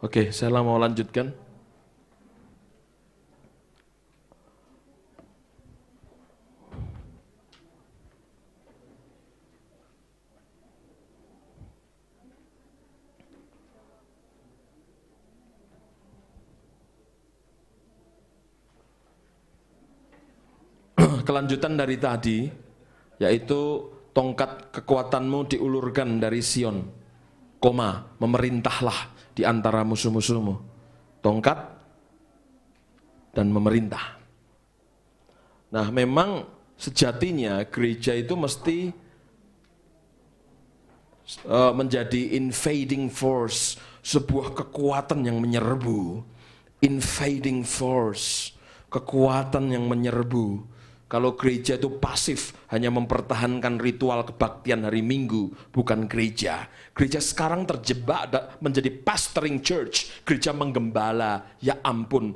Oke, saya mau lanjutkan. Kelanjutan dari tadi, yaitu tongkat kekuatanmu diulurkan dari Sion, memerintahlah di antara musuh-musuhmu. Tongkat dan memerintah. Nah, memang sejatinya gereja itu mesti menjadi invading force, sebuah kekuatan yang menyerbu. Invading force, kekuatan yang menyerbu. Kalau gereja itu pasif, hanya mempertahankan ritual kebaktian hari Minggu, bukan gereja. Gereja sekarang terjebak menjadi pastoring church, gereja menggembala. Ya ampun,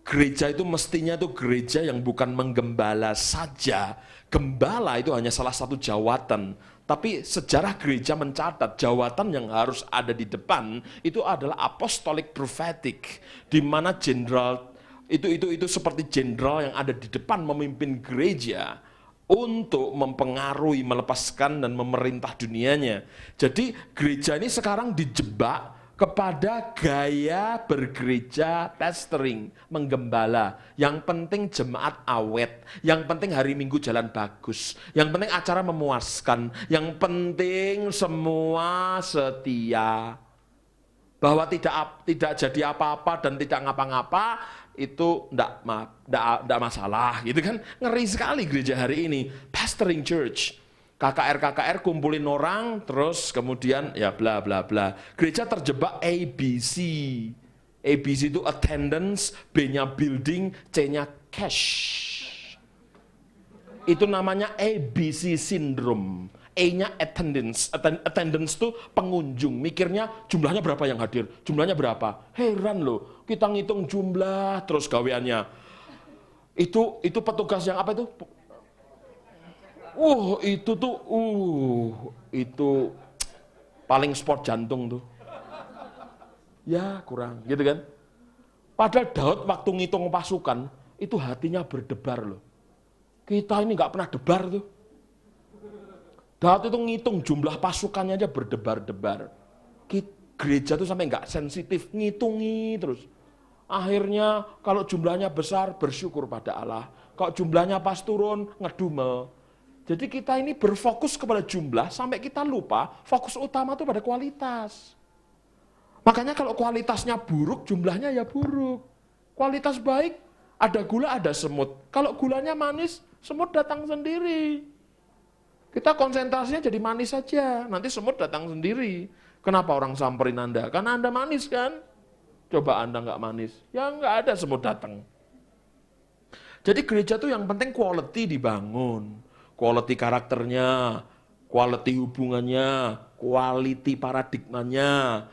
gereja itu mestinya itu gereja yang bukan menggembala saja. Gembala itu hanya salah satu jawatan. Tapi sejarah gereja mencatat jawatan yang harus ada di depan itu adalah apostolic prophetic, di mana jenderal itu seperti jenderal yang ada di depan memimpin gereja untuk mempengaruhi, melepaskan dan memerintah dunianya. Jadi gereja ini sekarang dijebak kepada gaya bergereja pastoring, menggembala. Yang penting jemaat awet, yang penting hari Minggu jalan bagus, yang penting acara memuaskan, yang penting semua setia. Bahwa tidak jadi apa-apa dan tidak ngapa-ngapa itu enggak masalah gitu kan. Ngeri sekali gereja hari ini, pastoring church. KKR kumpulin orang terus kemudian ya bla bla bla. Gereja terjebak ABC. ABC itu attendance, B-nya building, C-nya cash. Itu namanya ABC syndrome. E-nya attendance. Attendance itu pengunjung. Mikirnya jumlahnya berapa yang hadir? Jumlahnya berapa? Heran loh. Kita ngitung jumlah terus gaweannya. Itu petugas yang apa itu? Itu paling sport jantung tuh. Ya kurang, gitu kan? Padahal Daud waktu ngitung pasukan, itu hatinya berdebar loh. Kita ini nggak pernah debar tuh. Daud itu ngitung jumlah pasukannya aja berdebar-debar. Gereja tuh sampai nggak sensitif, ngitungi terus. Akhirnya kalau jumlahnya besar bersyukur pada Allah. Kalau jumlahnya pas turun ngedumel. Jadi kita ini berfokus kepada jumlah sampai kita lupa fokus utama itu pada kualitas. Makanya kalau kualitasnya buruk, jumlahnya ya buruk. Kualitas baik, ada gula, ada semut. Kalau gulanya manis, semut datang sendiri. Kita konsentrasinya jadi manis saja, nanti semut datang sendiri. Kenapa orang samperin Anda? Karena Anda manis kan? Coba Anda nggak manis, ya nggak ada semut datang. Jadi gereja tuh yang penting quality dibangun. Quality karakternya, quality hubungannya, quality paradigmanya,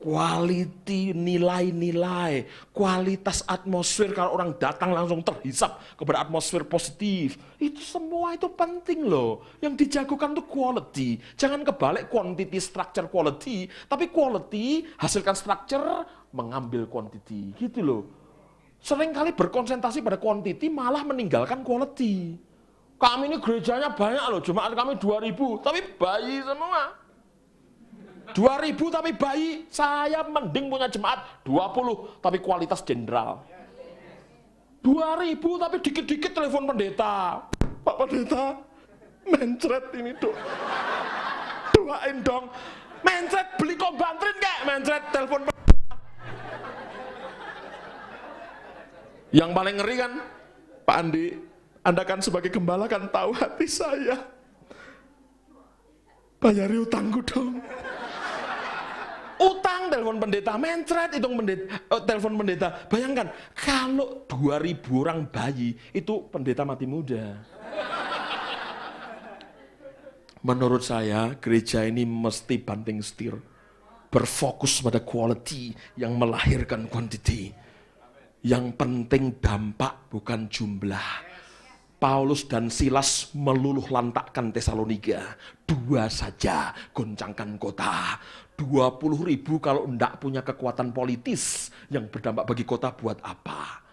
quality nilai-nilai, kualitas atmosfer kalau orang datang langsung terhisap kepada atmosfer positif. Itu semua itu penting loh. Yang dijagokan itu quality. Jangan kebalik quantity, structure, quality. Tapi quality hasilkan structure, mengambil quantity. Gitu loh. Seringkali berkonsentrasi pada quantity malah meninggalkan quality. Kami ini gerejanya banyak loh, jemaat kami 2.000, tapi bayi semua. 2.000 tapi bayi, saya mending punya jemaat 20 tapi kualitas jenderal. 2.000 tapi dikit-dikit telepon pendeta. Pak pendeta, mencret ini dong. Doain dong. Mencret beli kombantrin kek, mencret telepon pendeta. Yang paling ngeri kan, Pak Andi, Anda kan sebagai gembala kan tahu hati saya. Bayari utangku dong. Utang telepon pendeta, mencret hitung telepon pendeta. Bayangkan kalau 2.000 orang bayi itu pendeta mati muda. Menurut saya gereja ini mesti banting setir, berfokus pada quality yang melahirkan quantity. Yang penting dampak bukan jumlah. Paulus dan Silas meluluh lantakkan Tesalonika. 2 saja goncangkan kota. 20.000 kalau enggak punya kekuatan politis yang berdampak bagi kota buat apa?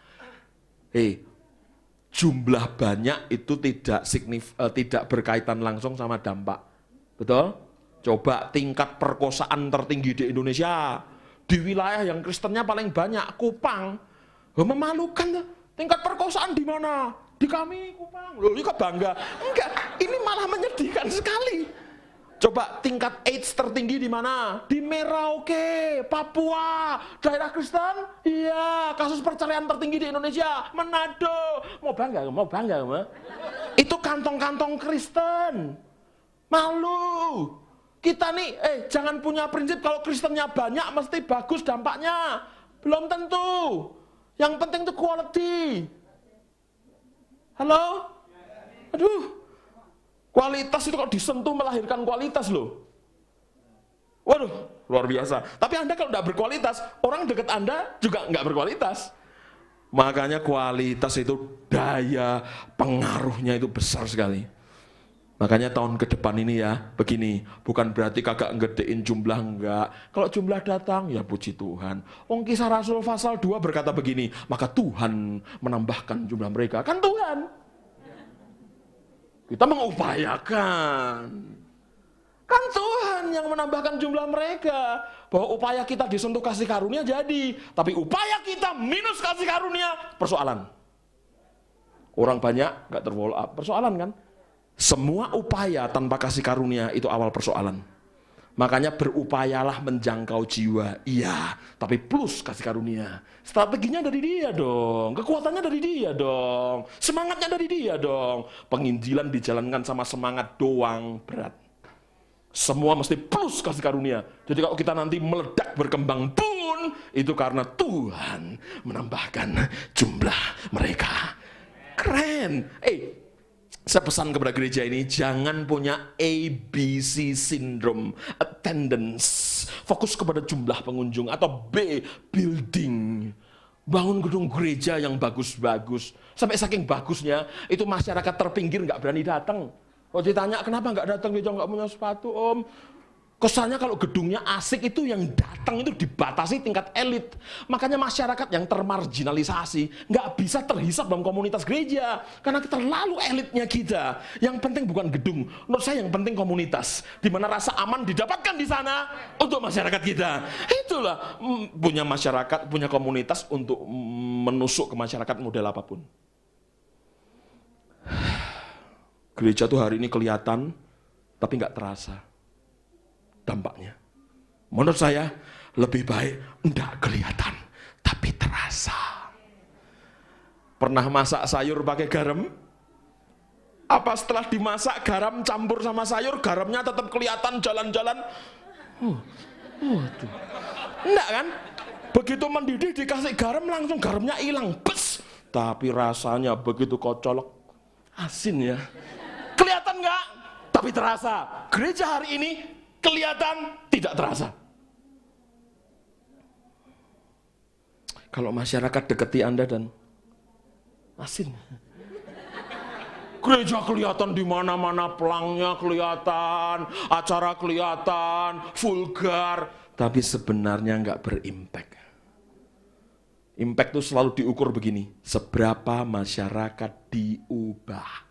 Jumlah banyak itu tidak berkaitan langsung sama dampak. Betul? Coba tingkat perkosaan tertinggi di Indonesia. Di wilayah yang Kristennya paling banyak, Kupang. Memalukan. Tingkat perkosaan di mana? Di kami Kupang. Loh, ini kok bangga? Enggak, ini malah menyedihkan sekali. Coba tingkat AIDS tertinggi di mana? Di Merauke, Papua, daerah Kristen. Iya, kasus perceraian tertinggi di Indonesia, Manado. Mau bangga? Itu kantong-kantong Kristen. Malu. Kita nih, jangan punya prinsip kalau Kristennya banyak mesti bagus dampaknya. Belum tentu. Yang penting itu quality. Halo? Aduh. Kualitas itu kok disentuh melahirkan kualitas loh. Waduh, luar biasa. Tapi Anda kalau tidak berkualitas, orang dekat Anda juga nggak berkualitas. Makanya kualitas itu daya pengaruhnya itu besar sekali. Makanya tahun ke depan ini ya, begini, bukan berarti kagak ngedein jumlah, enggak. Kalau jumlah datang, ya puji Tuhan. Kisah Rasul pasal 2 berkata begini, maka Tuhan menambahkan jumlah mereka. Kan Tuhan. Kita mengupayakan. Kan Tuhan yang menambahkan jumlah mereka. Bahwa upaya kita disentuh kasih karunia jadi. Tapi upaya kita minus kasih karunia, persoalan. Orang banyak nggak terfollow up, persoalan kan? Semua upaya tanpa kasih karunia itu awal persoalan. Makanya berupayalah menjangkau jiwa. Iya, tapi plus kasih karunia. Strateginya dari dia dong. Kekuatannya dari dia dong. Semangatnya dari dia dong. Penginjilan dijalankan sama semangat doang berat. Semua mesti plus kasih karunia. Jadi kalau kita nanti meledak berkembang pun, itu karena Tuhan menambahkan jumlah mereka. Keren. Saya pesan kepada gereja ini, jangan punya ABC syndrome, attendance, fokus kepada jumlah pengunjung, atau B, building, bangun gedung gereja yang bagus-bagus, sampai saking bagusnya, itu masyarakat terpinggir nggak berani datang. Kalau ditanya, kenapa nggak datang, gereja nggak punya sepatu, Om? Kesannya kalau gedungnya asik itu yang datang itu dibatasi tingkat elit. Makanya masyarakat yang termarginalisasi nggak bisa terhisap dalam komunitas gereja. Karena terlalu elitnya kita. Yang penting bukan gedung. Menurut saya yang penting komunitas. Di mana rasa aman didapatkan di sana untuk masyarakat kita. Itulah punya masyarakat, punya komunitas untuk menusuk ke masyarakat model apapun. Gereja tuh hari ini kelihatan, tapi nggak terasa dampaknya. Menurut saya lebih baik enggak kelihatan tapi terasa. Pernah masak sayur pakai garam? Apa setelah dimasak garam campur sama sayur, garamnya tetap kelihatan jalan-jalan? Enggak kan? Begitu mendidih dikasih garam langsung garamnya hilang, bes. Tapi rasanya begitu kau colok, asin ya. Kelihatan enggak? Tapi terasa. Gereja hari ini kelihatan, tidak terasa. Kalau masyarakat dekati Anda dan asin. Gereja kelihatan di mana-mana, pelangnya kelihatan, acara kelihatan, vulgar, tapi sebenarnya nggak berimpact. Impact itu selalu diukur begini, seberapa masyarakat diubah.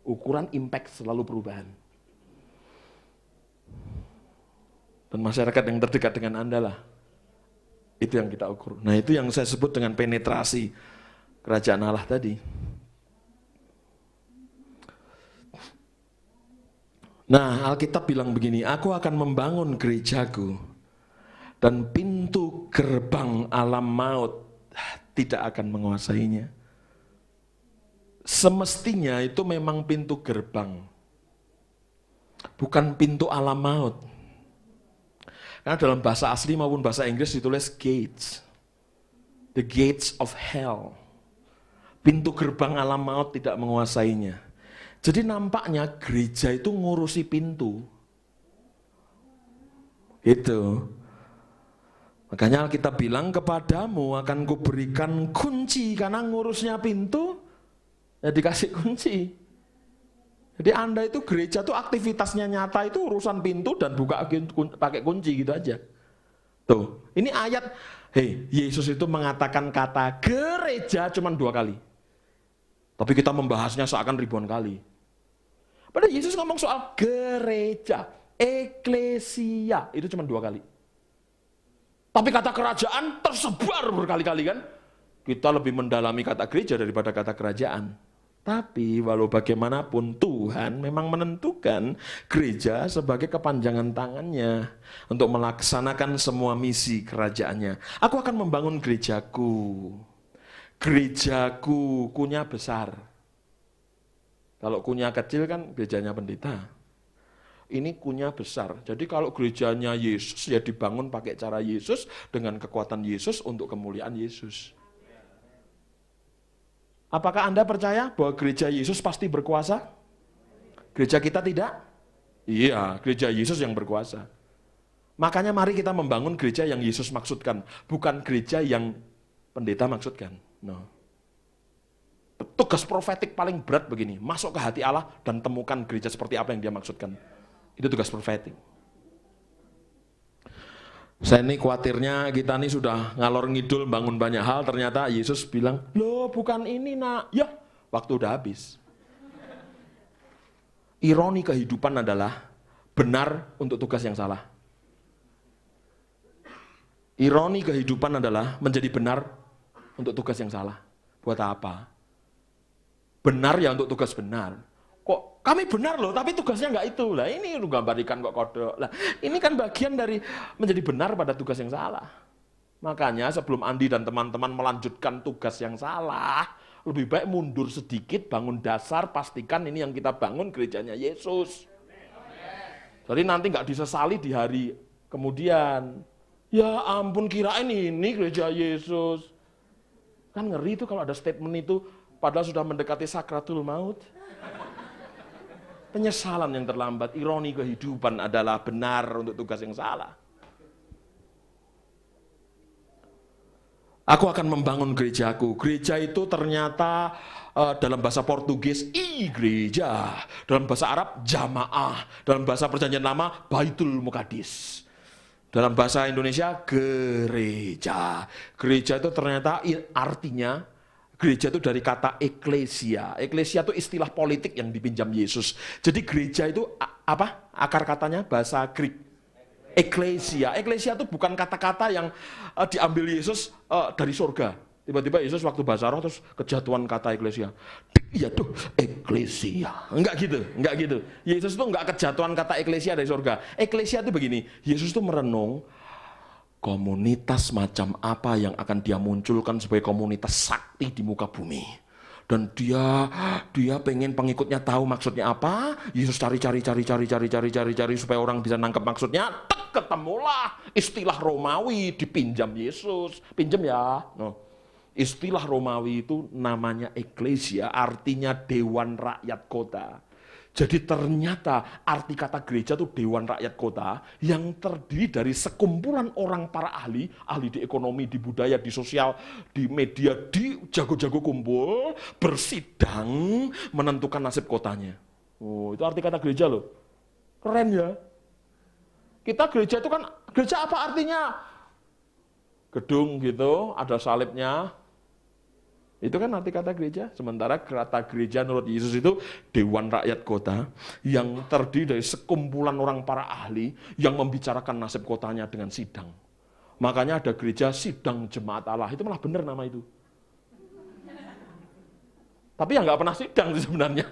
Ukuran impact selalu perubahan. Dan masyarakat yang terdekat dengan Anda lah, itu yang kita ukur. Nah itu yang saya sebut dengan penetrasi kerajaan Allah tadi. Nah Alkitab bilang begini, aku akan membangun gerejaku dan pintu gerbang alam maut tidak akan menguasainya. Semestinya itu memang pintu gerbang, bukan pintu alam maut. Karena dalam bahasa asli maupun bahasa Inggris ditulis gates. The gates of hell. Pintu gerbang alam maut tidak menguasainya. Jadi nampaknya gereja itu ngurusi pintu. Itu. Makanya Alkitab bilang kepadamu akan kuberikan kunci karena ngurusnya pintu. Ya dikasih kunci. Jadi Anda itu gereja tuh aktivitasnya nyata itu urusan pintu dan buka pakai kunci gitu aja. Tuh, ini ayat, Yesus itu mengatakan kata gereja cuma 2 kali. Tapi kita membahasnya seakan ribuan kali. Padahal Yesus ngomong soal gereja, eklesia, itu cuma 2 kali. Tapi kata kerajaan tersebar berkali-kali kan. Kita lebih mendalami kata gereja daripada kata kerajaan. Tapi walau bagaimanapun Tuhan memang menentukan gereja sebagai kepanjangan tangannya untuk melaksanakan semua misi kerajaannya. Aku akan membangun gerejaku. Gerejaku, kunya besar. Kalau kunya kecil kan gerejanya pendeta. Ini kunya besar. Jadi kalau gerejanya Yesus ya dibangun pakai cara Yesus dengan kekuatan Yesus untuk kemuliaan Yesus. Apakah Anda percaya bahwa gereja Yesus pasti berkuasa? Gereja kita tidak? Iya, gereja Yesus yang berkuasa. Makanya mari kita membangun gereja yang Yesus maksudkan, bukan gereja yang pendeta maksudkan. No. Tugas profetik paling berat begini, masuk ke hati Allah dan temukan gereja seperti apa yang dia maksudkan. Itu tugas profetik. Saya ini khawatirnya kita ini sudah ngalor ngidul bangun banyak hal, ternyata Yesus bilang, loh bukan ini nak, ya waktu udah habis. Ironi kehidupan adalah benar untuk tugas yang salah. Ironi kehidupan adalah menjadi benar untuk tugas yang salah. Buat apa? Benar ya untuk tugas benar. Kok kami benar loh, tapi tugasnya nggak itu. Lah ini lu gambar ikan kok kodok. Lah ini kan bagian dari menjadi benar pada tugas yang salah. Makanya sebelum Andi dan teman-teman melanjutkan tugas yang salah, lebih baik mundur sedikit, bangun dasar, pastikan ini yang kita bangun gerejanya Yesus. Jadi nanti nggak disesali di hari kemudian. Ya ampun kirain ini gereja Yesus. Kan ngeri itu kalau ada statement itu, padahal sudah mendekati sakratul maut. Penyesalan yang terlambat, ironi kehidupan adalah benar untuk tugas yang salah. Aku akan membangun gerejaku. Gereja itu ternyata dalam bahasa Portugis, gereja. Dalam bahasa Arab, jamaah. Dalam bahasa Perjanjian Lama, Baitul Muqaddis. Dalam bahasa Indonesia, gereja. Gereja itu ternyata artinya, gereja itu dari kata eklesia. Eklesia itu istilah politik yang dipinjam Yesus. Jadi gereja itu apa? Akar katanya bahasa Greek. Eklesia. Eklesia itu bukan kata-kata yang diambil Yesus dari surga. Tiba-tiba Yesus waktu bahasa roh terus kejatuhan kata eklesia. Iya tuh, eklesia. Enggak gitu. Yesus itu enggak kejatuhan kata eklesia dari surga. Eklesia itu begini, Yesus itu merenung komunitas macam apa yang akan dia munculkan sebagai komunitas sakti di muka bumi. Dan dia pengen pengikutnya tahu maksudnya apa. Yesus cari supaya orang bisa nangkep maksudnya. Ketemulah istilah Romawi dipinjam Yesus. Pinjam ya. Istilah Romawi itu namanya eklesia, artinya dewan rakyat kota. Jadi ternyata arti kata gereja itu dewan rakyat kota yang terdiri dari sekumpulan orang para ahli di ekonomi, di budaya, di sosial, di media, di jago-jago kumpul, bersidang, menentukan nasib kotanya. Oh, itu arti kata gereja loh. Keren ya. Kita gereja itu kan, gereja apa artinya? Gedung gitu, ada salibnya. Itu kan arti kata gereja. Sementara kata gereja menurut Yesus itu dewan rakyat kota yang terdiri dari sekumpulan orang para ahli yang membicarakan nasib kotanya dengan sidang. Makanya ada gereja sidang jemaat Allah. Itu malah benar nama itu. Tapi yang nggak pernah sidang sih sebenarnya.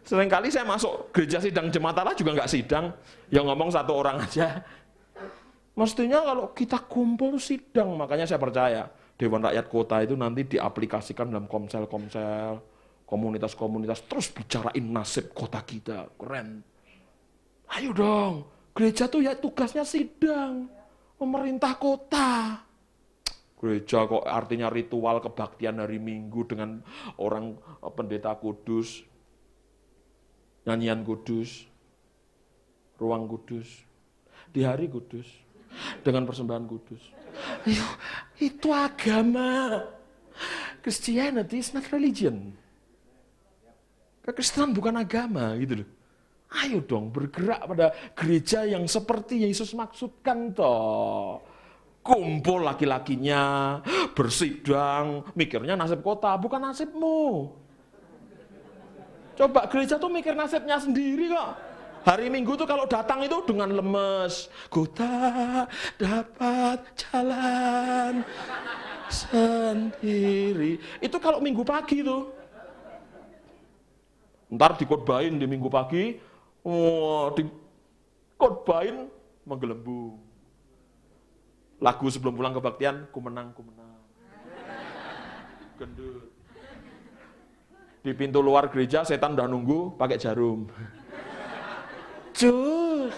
Seringkali saya masuk gereja sidang jemaat Allah juga nggak sidang. Yang ngomong satu orang aja. Mestinya kalau kita kumpul sidang. Makanya saya percaya Dewan Rakyat Kota itu nanti diaplikasikan dalam komsel-komsel, komunitas-komunitas, terus bicarain nasib kota kita. Keren. Ayo dong, gereja tuh ya tugasnya sidang, pemerintah kota. Gereja kok artinya ritual kebaktian hari Minggu dengan orang pendeta kudus, nyanyian kudus, ruang kudus, di hari kudus, dengan persembahan kudus. Itu agama. Christianity is not religion. Kekristenan bukan agama gitu loh. Ayo dong bergerak pada gereja yang seperti Yesus maksudkan toh. Kumpul laki-lakinya, bersidang, mikirnya nasib kota, bukan nasibmu. Coba gereja tuh mikir nasibnya sendiri kok. Hari Minggu tuh kalau datang itu dengan lemes. Ku tak dapat jalan sendiri. Itu kalau Minggu pagi tuh. Ntar dikotbahin di Minggu pagi, dikotbahin menggelembung. Lagu sebelum pulang kebaktian, ku menang, ku menang. Gendut. Di pintu luar gereja setan udah nunggu pakai jarum. Cus.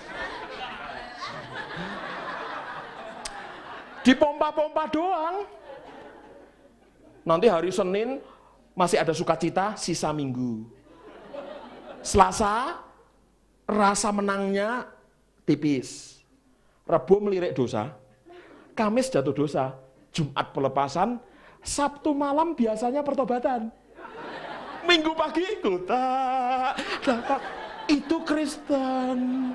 Dipompa-pompa doang. Nanti hari Senin masih ada sukacita, sisa Minggu. Selasa rasa menangnya tipis. Rabu melirik dosa. Kamis jatuh dosa. Jumat pelepasan. Sabtu malam biasanya pertobatan. Minggu pagi kota dapat. Itu Kristen.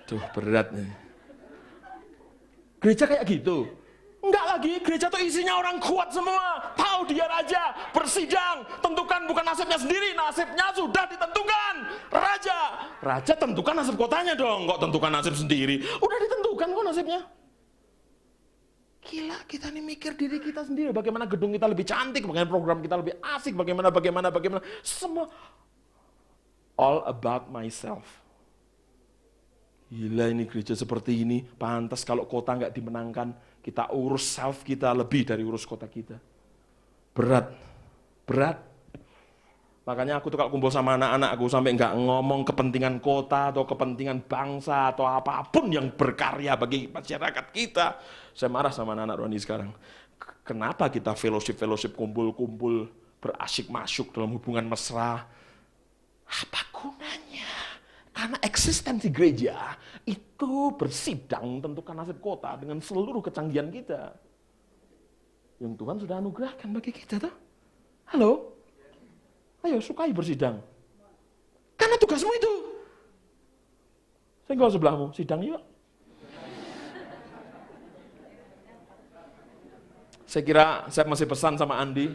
Tuh berat nih. Gereja kayak gitu. Enggak lagi, gereja tuh isinya orang kuat semua. Tahu dia raja, bersidang, tentukan bukan nasibnya sendiri, nasibnya sudah ditentukan. Raja tentukan nasib kotanya dong, kok tentukan nasib sendiri. Udah ditentukan kok nasibnya. Gila, kita nih mikir diri kita sendiri, bagaimana gedung kita lebih cantik, bagaimana program kita lebih asik, bagaimana. Semua all about myself. Gila ini gereja seperti ini, pantas kalau kota nggak dimenangkan, kita urus self kita lebih dari urus kota kita. Berat. Makanya aku tuh kalau kumpul sama anak-anak, aku sampai nggak ngomong kepentingan kota atau kepentingan bangsa atau apapun yang berkarya bagi masyarakat kita. Saya marah sama anak-anak rohani sekarang. Kenapa kita fellowship, kumpul-kumpul, berasyik masuk dalam hubungan mesra? Apa gunanya? Karena eksistensi gereja itu bersidang tentukan nasib kota dengan seluruh kecanggihan kita. Yang Tuhan sudah anugerahkan bagi kita tuh. Halo? Ayo sukai bersidang. Karena tugasmu itu. Senggol sebelahmu, sidang yuk. Saya kira saya masih pesan sama Andi,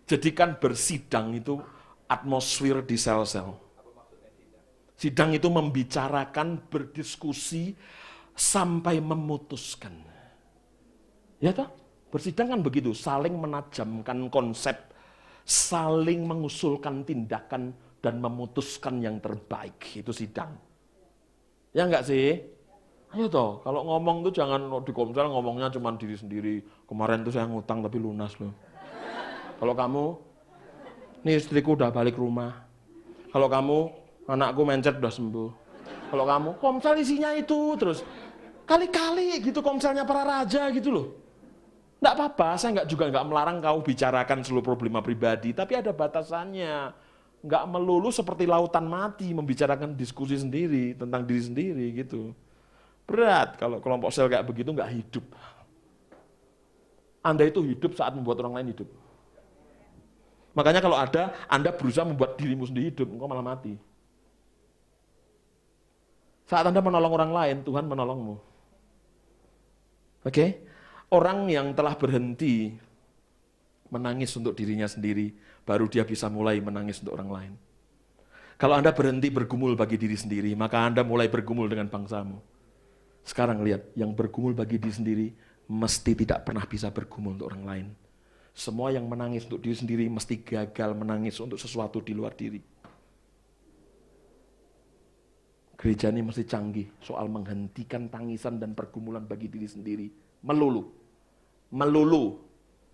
jadikan bersidang itu atmosfer di sel-sel. Sidang itu membicarakan, berdiskusi, sampai memutuskan. Ya toh? Bersidang kan begitu, saling menajamkan konsep, saling mengusulkan tindakan, dan memutuskan yang terbaik. Itu sidang. Ya enggak sih? Ayo toh, kalau ngomong tuh jangan di komsel ngomongnya cuma diri sendiri. Kemarin tuh saya ngutang tapi lunas loh. Kalau kamu, nih istriku udah balik rumah. Kalau kamu, anakku mencet udah sembuh. Kalau kamu, komsel isinya itu terus. Kali-kali gitu komselnya para raja gitu loh. Nggak apa-apa, saya nggak melarang kau bicarakan seluruh problema pribadi, tapi ada batasannya. Nggak melulu seperti lautan mati membicarakan diskusi sendiri tentang diri sendiri gitu. Berat kalau kelompok sel kayak begitu nggak hidup. Anda itu hidup saat membuat orang lain hidup. Makanya kalau ada, Anda berusaha membuat dirimu sendiri hidup, engkau malah mati. Saat Anda menolong orang lain, Tuhan menolongmu. Oke? Orang yang telah berhenti menangis untuk dirinya sendiri, baru dia bisa mulai menangis untuk orang lain. Kalau Anda berhenti bergumul bagi diri sendiri, maka Anda mulai bergumul dengan bangsamu. Sekarang lihat, yang bergumul bagi diri sendiri, mesti tidak pernah bisa bergumul untuk orang lain. Semua yang menangis untuk diri sendiri, mesti gagal menangis untuk sesuatu di luar diri. Gereja ini mesti canggih soal menghentikan tangisan dan pergumulan bagi diri sendiri. Melulu.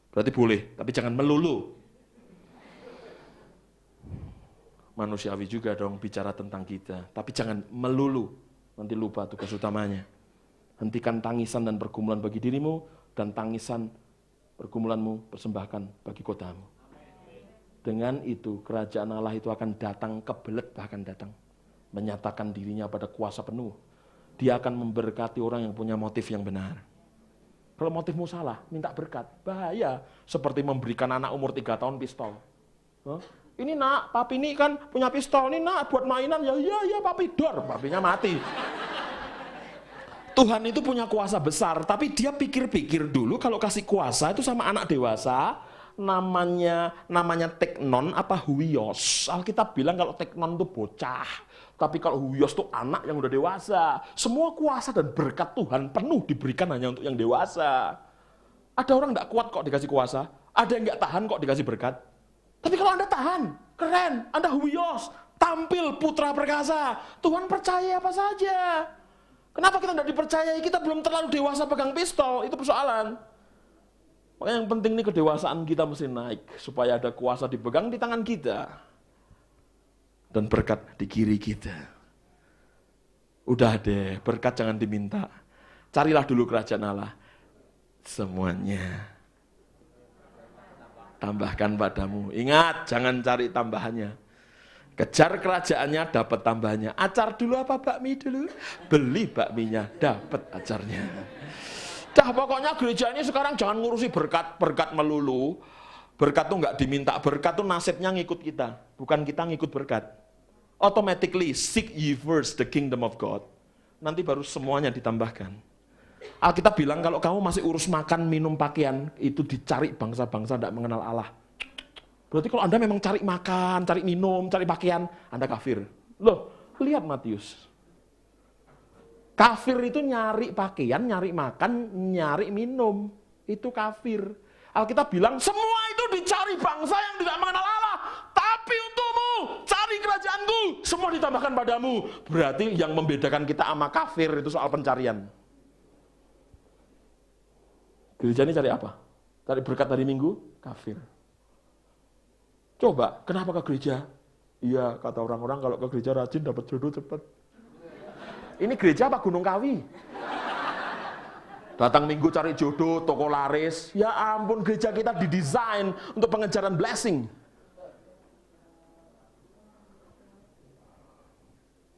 Berarti boleh, tapi jangan melulu. Manusiawi juga dong bicara tentang kita, tapi jangan melulu. Nanti lupa tugas utamanya. Hentikan tangisan dan pergumulan bagi dirimu, dan tangisan pergumulanmu persembahkan bagi kotamu. Dengan itu, kerajaan Allah itu akan datang, kebelet bahkan datang. Menyatakan dirinya pada kuasa penuh. Dia akan memberkati orang yang punya motif yang benar. Kalau motifmu salah, minta berkat. Bahaya. Seperti memberikan anak umur 3 tahun pistol. Hah? Ini nak, papi ini kan punya pistol. Ini nak, buat mainan. Ya papi dor. Papinya mati. Tuhan itu punya kuasa besar. Tapi dia pikir-pikir dulu kalau kasih kuasa itu sama anak dewasa. Namanya teknon apa huios. Alkitab bilang kalau teknon itu bocah. Tapi kalau huios itu anak yang udah dewasa. Semua kuasa dan berkat Tuhan penuh diberikan hanya untuk yang dewasa. Ada orang nggak kuat kok dikasih kuasa. Ada yang nggak tahan kok dikasih berkat. Tapi kalau Anda tahan, keren. Anda huios, tampil putra perkasa. Tuhan percaya apa saja. Kenapa kita nggak dipercayai? Kita belum terlalu dewasa pegang pistol. Itu persoalan. Makanya yang penting nih kedewasaan kita mesti naik. Supaya ada kuasa dipegang di tangan kita. Dan berkat di kiri kita. Udah deh, berkat jangan diminta. Carilah dulu kerajaan Allah. Semuanya. Tambahkan padamu. Ingat, jangan cari tambahannya. Kejar kerajaannya, dapat tambahannya. Acar dulu apa bakmi dulu? Beli bakminya, dapat acarnya. Dah pokoknya gereja ini sekarang jangan ngurusi berkat melulu. Berkat tuh nggak diminta, berkat tuh nasibnya ngikut kita, bukan kita ngikut berkat. Automatically seek ye first the kingdom of God. Nanti baru semuanya ditambahkan. Alkitab bilang kalau kamu masih urus makan, minum, pakaian, itu dicari bangsa-bangsa tidak mengenal Allah. Berarti kalau Anda memang cari makan, cari minum, cari pakaian, Anda kafir. Loh, lihat Matius. Kafir itu nyari pakaian, nyari makan, nyari minum. Itu kafir. Alkitab bilang, semua itu dicari bangsa yang tidak mengenal Allah. Tapi untukmu, cari kerajaanku, semua ditambahkan padamu. Berarti yang membedakan kita sama kafir itu soal pencarian. Gereja ini cari apa? Cari berkat hari Minggu? Kafir. Coba, kenapa ke gereja? Iya, kata orang-orang kalau ke gereja rajin dapat jodoh cepat. Ini gereja apa Gunung Kawi? Datang Minggu cari jodoh, toko laris. Ya ampun, gereja kita didesain untuk pengejaran blessing.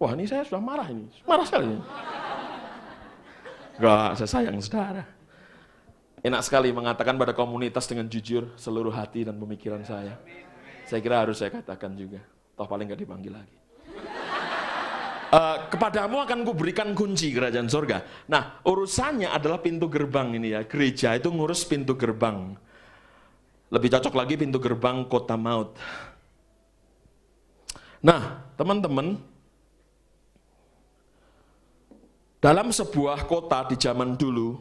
Wah, ini saya sudah marah ini. Marah sekali. Enggak, saya sayang saudara. Enak sekali mengatakan pada komunitas dengan jujur seluruh hati dan pemikiran saya. Saya kira harus saya katakan juga. Toh paling nggak dipanggil lagi. Kepadamu akan kuberikan kunci kerajaan surga. Nah, urusannya adalah pintu gerbang ini ya. Gereja itu ngurus pintu gerbang. Lebih cocok lagi pintu gerbang kota maut. Nah, teman-teman, dalam sebuah kota di zaman dulu,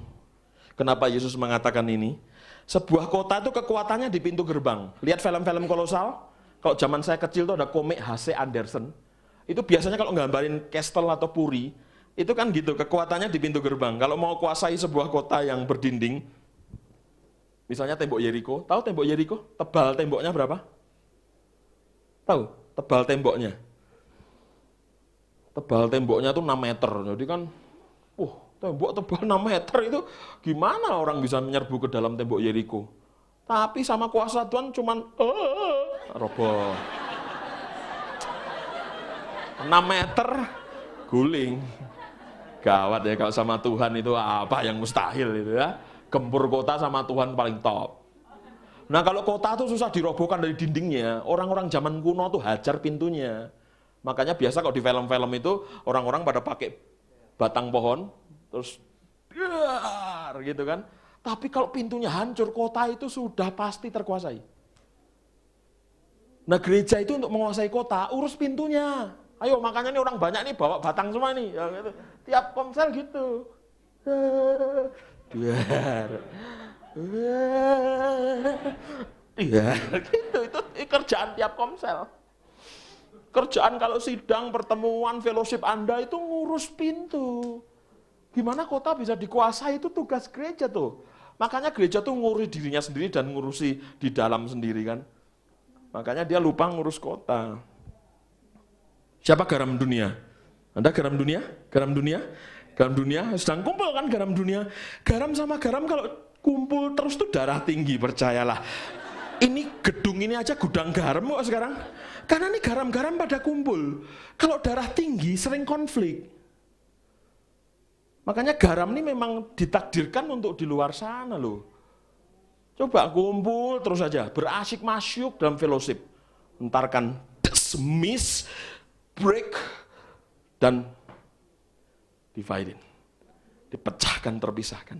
kenapa Yesus mengatakan ini? Sebuah kota itu kekuatannya di pintu gerbang. Lihat film-film kolosal. Kalau zaman saya kecil itu ada komik H.C. Andersen. Itu biasanya kalau nggambarin castle atau puri, itu kan gitu, kekuatannya di pintu gerbang. Kalau mau kuasai sebuah kota yang berdinding, misalnya tembok Yeriko, tahu tembok Yeriko? Tebal temboknya berapa? Tahu? Tebal temboknya. Tebal temboknya itu 6 meter, jadi kan, tembok tebal 6 meter itu gimana orang bisa menyerbu ke dalam tembok Yeriko? Tapi sama kuasa Tuhan cuman, roboh. 6 meter guling. Gawat ya kalau sama Tuhan itu apa yang mustahil itu ya. Gempur kota sama Tuhan paling top. Nah kalau kota itu susah dirobohkan dari dindingnya. Orang-orang zaman kuno tuh hajar pintunya. Makanya biasa kalau di film-film itu orang-orang pada pakai batang pohon terus gitu kan. Tapi kalau pintunya hancur, kota itu sudah pasti terkuasai. Nah gereja itu untuk menguasai kota, urus pintunya. Ayo makanya nih orang banyak nih bawa batang semua nih. Ya, gitu. Tiap komsel gitu. Gitu. Itu kerjaan tiap komsel. Kerjaan kalau sidang, pertemuan, fellowship Anda itu ngurus pintu. Gimana kota bisa dikuasai itu tugas gereja tuh. Makanya gereja tuh ngurus dirinya sendiri dan ngurusi di dalam sendiri kan. Makanya dia lupa ngurus kota. Siapa garam dunia? Anda garam dunia? Garam dunia? Garam dunia sedang kumpul kan garam dunia. Garam sama garam kalau kumpul terus tuh darah tinggi, percayalah. Ini gedung ini aja gudang garam kok sekarang. Karena ini garam-garam pada kumpul. Kalau darah tinggi sering konflik. Makanya garam ini memang ditakdirkan untuk di luar sana loh. Coba kumpul terus saja, berasyik masyuk dalam fellowship. Ntar kan dismiss, break, dan divided. Dipecahkan, terpisahkan.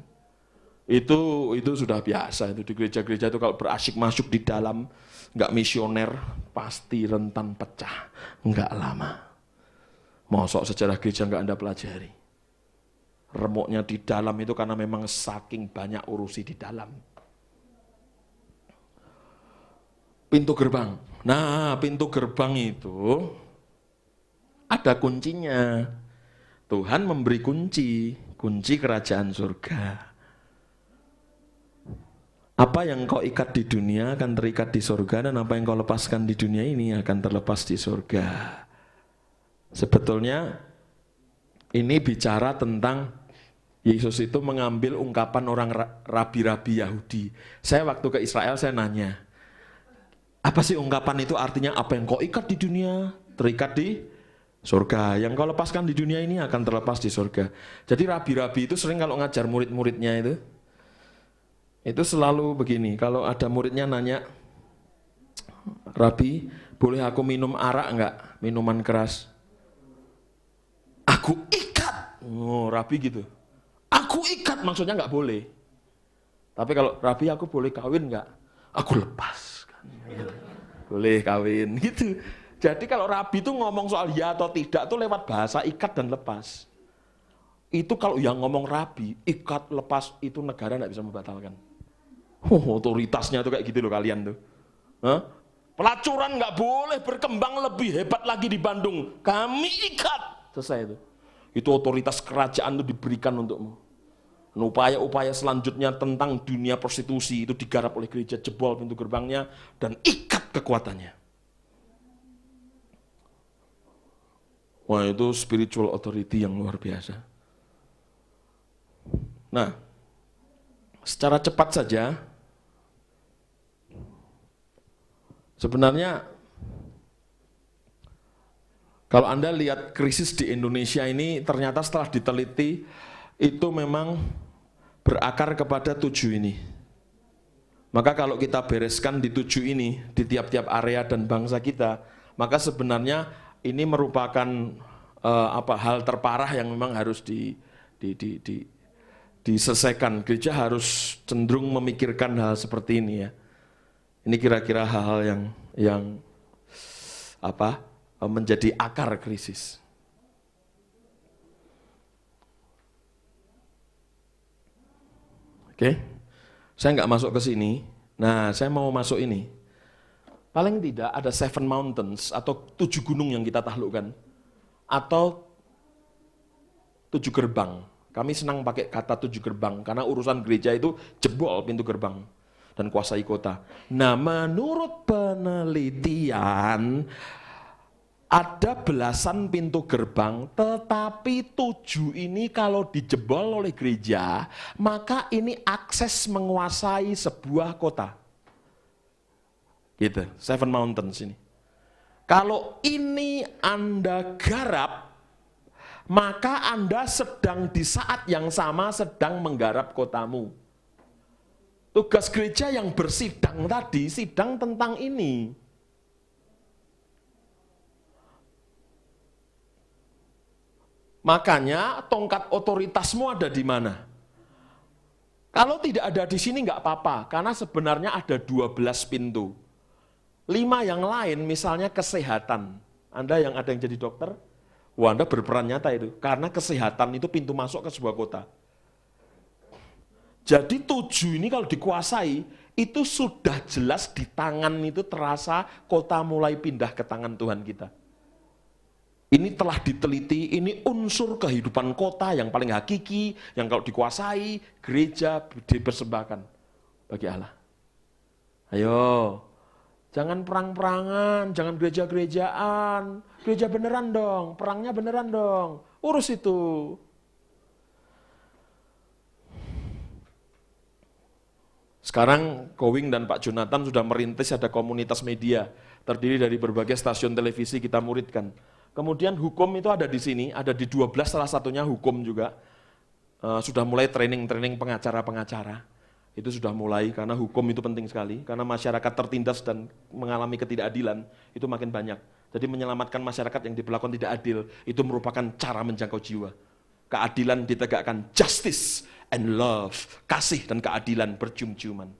Itu sudah biasa itu di gereja-gereja itu kalau berasyik masuk di dalam, nggak misioner, pasti rentan pecah, nggak lama. Mosok sejarah gereja nggak Anda pelajari. Remuknya di dalam itu karena memang saking banyak urusi di dalam. Pintu gerbang. Nah, pintu gerbang itu ada kuncinya. Tuhan memberi kunci kerajaan surga. Apa yang kau ikat di dunia akan terikat di surga, dan apa yang kau lepaskan di dunia ini akan terlepas di surga. Sebetulnya ini bicara tentang Yesus itu mengambil ungkapan orang rabi-rabi Yahudi. Saya waktu ke Israel saya nanya, apa sih ungkapan itu artinya? Apa yang kau ikat di dunia terikat di surga, yang kau lepaskan di dunia ini akan terlepas di surga. Jadi rabi-rabi itu sering kalau ngajar murid-muridnya itu selalu begini, kalau ada muridnya nanya, Rabi, boleh aku minum arak enggak? Minuman keras. Aku ikat. Oh, Rabi gitu. Aku ikat maksudnya enggak boleh. Tapi kalau Rabi, aku boleh kawin enggak? Aku lepas. Boleh kawin gitu. Jadi kalau Rabi itu ngomong soal ya atau tidak itu lewat bahasa ikat dan lepas. Itu kalau yang ngomong Rabi, ikat lepas itu negara enggak bisa membatalkan. Otoritasnya tuh kayak gitu loh kalian tuh. Pelacuran nggak boleh berkembang lebih hebat lagi di Bandung. Kami ikat. Selesai itu. Itu otoritas kerajaan itu diberikan untukmu. Upaya-upaya selanjutnya tentang dunia prostitusi itu digarap oleh gereja, jebol pintu gerbangnya dan ikat kekuatannya. Wah, itu spiritual authority yang luar biasa. Nah, secara cepat saja, sebenarnya kalau Anda lihat krisis di Indonesia ini, ternyata setelah diteliti itu memang berakar kepada 7 ini. Maka kalau kita bereskan di 7 ini, di tiap-tiap area dan bangsa kita, maka sebenarnya ini merupakan hal terparah yang memang harus diselesaikan. Gereja harus cenderung memikirkan hal seperti ini ya. Ini kira-kira hal-hal yang menjadi akar krisis. Oke, saya nggak masuk ke sini. Nah, saya mau masuk ini. Paling tidak ada 7 mountains atau 7 gunung yang kita taklukkan, atau 7 gerbang. Kami senang pakai kata 7 gerbang karena urusan gereja itu jebol pintu gerbang dan kuasai kota. Nah, menurut penelitian ada belasan pintu gerbang, tetapi 7 ini kalau dijebol oleh gereja, maka ini akses menguasai sebuah kota. Gitu, 7 mountains ini. Kalau ini Anda garap, maka Anda sedang di saat yang sama sedang menggarap kotamu. Tugas gereja yang bersidang tadi, sidang tentang ini. Makanya tongkat otoritasmu ada di mana? Kalau tidak ada di sini nggak apa-apa, karena sebenarnya ada 12 pintu. 5 yang lain, misalnya kesehatan. Anda yang ada yang jadi dokter, Anda berperan nyata itu. Karena kesehatan itu pintu masuk ke sebuah kota. Jadi 7 ini kalau dikuasai, itu sudah jelas di tangan itu terasa kota mulai pindah ke tangan Tuhan kita. Ini telah diteliti, ini unsur kehidupan kota yang paling hakiki, yang kalau dikuasai, gereja dipersembahkan bagi Allah. Ayo, jangan perang-perangan, jangan gereja-gerejaan. Gereja beneran dong, perangnya beneran dong. Urus itu. Sekarang Going dan Pak Jonathan sudah merintis ada komunitas media, terdiri dari berbagai stasiun televisi kita muridkan. Kemudian hukum itu ada di sini, ada di 12 salah satunya hukum juga. sudah mulai training pengacara-pengacara. Itu sudah mulai, karena hukum itu penting sekali, karena masyarakat tertindas dan mengalami ketidakadilan, itu makin banyak. Jadi menyelamatkan masyarakat yang diperlakukan tidak adil, itu merupakan cara menjangkau jiwa. Keadilan ditegakkan, justice and love, kasih dan keadilan bercium-ciuman.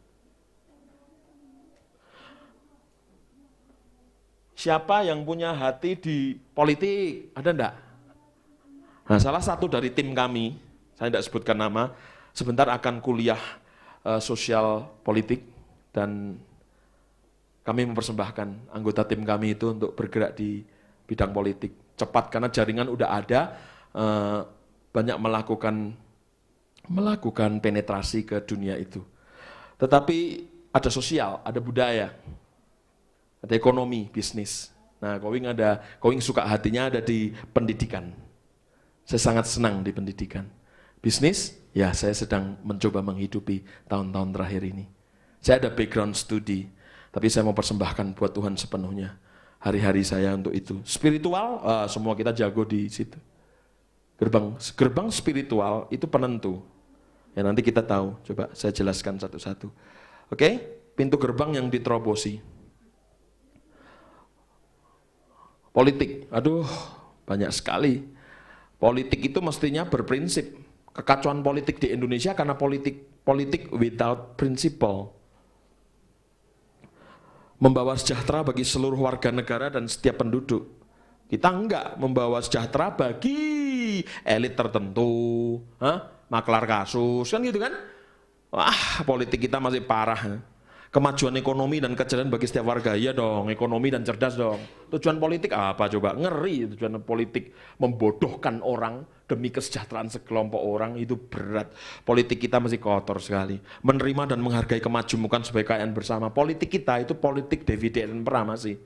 Siapa yang punya hati di politik? Ada enggak? Nah, salah satu dari tim kami, saya tidak sebutkan nama, sebentar akan kuliah sosial politik, dan kami mempersembahkan anggota tim kami itu untuk bergerak di bidang politik. Cepat karena jaringan udah ada, banyak melakukan penetrasi ke dunia itu. Tetapi ada sosial, ada budaya, ada ekonomi, bisnis. Nah, Kowing suka hatinya ada di pendidikan. Saya sangat senang di pendidikan. Bisnis, ya saya sedang mencoba menghidupi tahun-tahun terakhir ini. Saya ada background studi, tapi saya mau persembahkan buat Tuhan sepenuhnya. Hari-hari saya untuk itu. Spiritual, semua kita jago di situ. Gerbang spiritual itu penentu. Ya nanti kita tahu, coba saya jelaskan satu-satu. Oke, pintu gerbang yang diterobosi. Politik, aduh banyak sekali. Politik itu mestinya berprinsip. Kekacauan politik di Indonesia karena politik without principle. Membawa sejahtera bagi seluruh warga negara dan setiap penduduk. Kita enggak membawa sejahtera bagi elit tertentu, maklar kasus, kan gitu kan? Wah, politik kita masih parah. Kemajuan ekonomi dan kejayaan bagi setiap warga, ya dong, ekonomi dan cerdas dong. Tujuan politik apa coba? Ngeri tujuan politik, membodohkan orang demi kesejahteraan sekelompok orang, itu berat. Politik kita masih kotor sekali. Menerima dan menghargai kemajemukan sebagai kekayaan bersama. Politik kita itu politik dividen pernah masih.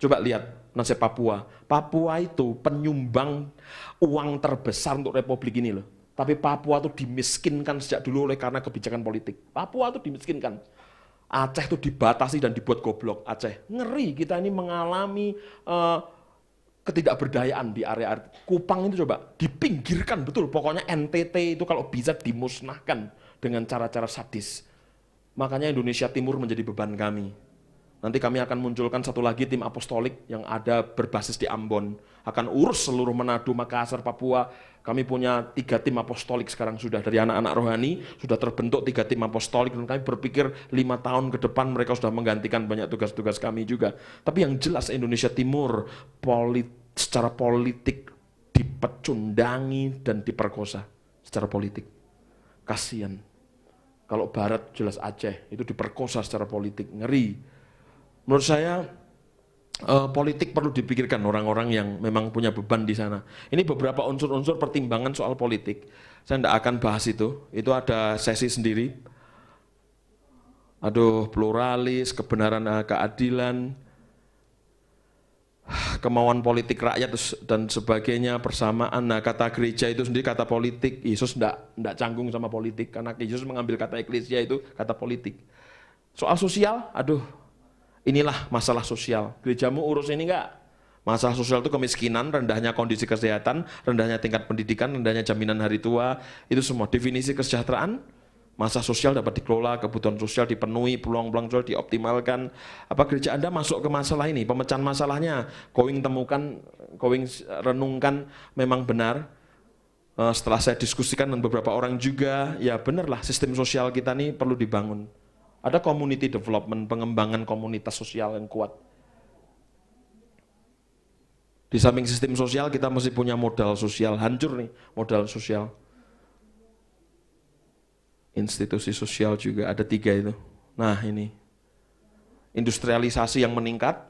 Coba lihat nasib Papua. Papua itu penyumbang uang terbesar untuk republik ini loh. Tapi Papua itu dimiskinkan sejak dulu oleh karena kebijakan politik. Papua itu dimiskinkan. Aceh itu dibatasi dan dibuat goblok. Aceh, ngeri kita ini mengalami ketidakberdayaan di area Kupang itu coba dipinggirkan betul. Pokoknya NTT itu kalau bisa dimusnahkan dengan cara-cara sadis. Makanya Indonesia Timur menjadi beban kami. Nanti kami akan munculkan satu lagi tim apostolik yang ada berbasis di Ambon. Akan urus seluruh Manado, Makassar, Papua. Kami punya 3 tim apostolik sekarang sudah dari anak-anak rohani, sudah terbentuk 3 tim apostolik, dan kami berpikir 5 tahun ke depan mereka sudah menggantikan banyak tugas-tugas kami juga. Tapi yang jelas Indonesia Timur secara politik dipecundangi dan diperkosa secara politik. Kasian. Kalau Barat jelas Aceh, itu diperkosa secara politik, ngeri. Menurut saya politik perlu dipikirkan orang-orang yang memang punya beban di sana. Ini beberapa unsur-unsur pertimbangan soal politik. Saya tidak akan bahas itu ada sesi sendiri. Aduh, pluralis, kebenaran, keadilan, kemauan politik rakyat dan sebagainya, persamaan. Nah, kata gereja itu sendiri kata politik. Yesus tidak canggung sama politik, karena Yesus mengambil kata eklesia itu kata politik. Soal sosial, aduh, inilah masalah sosial. Gerejamu urus ini enggak? Masalah sosial itu kemiskinan, rendahnya kondisi kesehatan, rendahnya tingkat pendidikan, rendahnya jaminan hari tua, itu semua definisi kesejahteraan. Masalah sosial dapat dikelola, kebutuhan sosial dipenuhi, peluang-peluang sosial dioptimalkan. Apa gereja Anda masuk ke masalah ini? Pemecahan masalahnya, Kowing renungkan memang benar. Setelah saya diskusikan dengan beberapa orang juga, ya benarlah sistem sosial kita ini perlu dibangun. Ada community development, pengembangan komunitas sosial yang kuat. Di samping sistem sosial, kita mesti punya modal sosial. Hancur nih modal sosial. Institusi sosial juga ada 3 itu. Nah ini, industrialisasi yang meningkat.